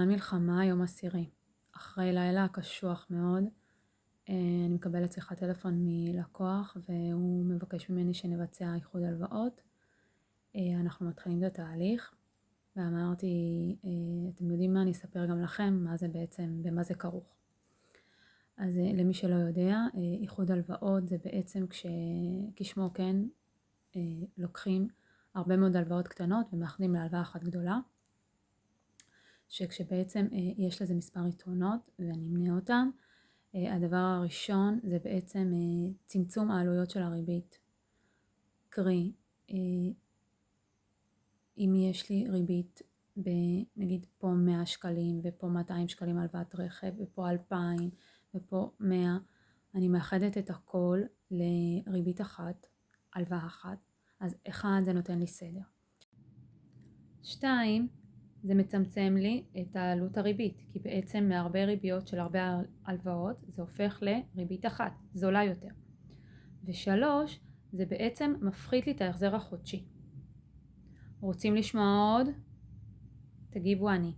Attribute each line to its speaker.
Speaker 1: בזמן מלחמה, יום עשירי. אחרי לילה קשוח מאוד, אני מקבלת שיחת טלפון מלקוח והוא מבקש ממני שנבצע איחוד הלוואות. אנחנו מתחילים את התהליך ואמרתי, אתם יודעים מה, אני אספר גם לכם מה זה בעצם, במה זה כרוך. אז למי שלא יודע, איחוד הלוואות זה בעצם כשמו כן לוקחים הרבה מאוד הלוואות קטנות ומאחדים להלוואה אחת גדולה, שכשבעצם יש לזה מספר יתרונות ואני אמנה אותם. הדבר הראשון זה בעצם צמצום העלויות של הריבית. קרי, אם יש לי ריבית נגיד פה 100 שקלים ופה 200 שקלים הלוואת רכב ופה 2,000 ופה 100, אני מאחדת את הכל לריבית אחת, הלוואה אחת. אז אחד, זה נותן לי סדר. 2, זה מצמצם לי את העלות הריבית, כי בעצם מהרבה ריביות של הרבה הלוואות זה הופך לריבית אחת, זולה יותר. 3, זה בעצם מפחית לי את ההחזר החודשי. רוצים לשמוע עוד? תגיבו אני.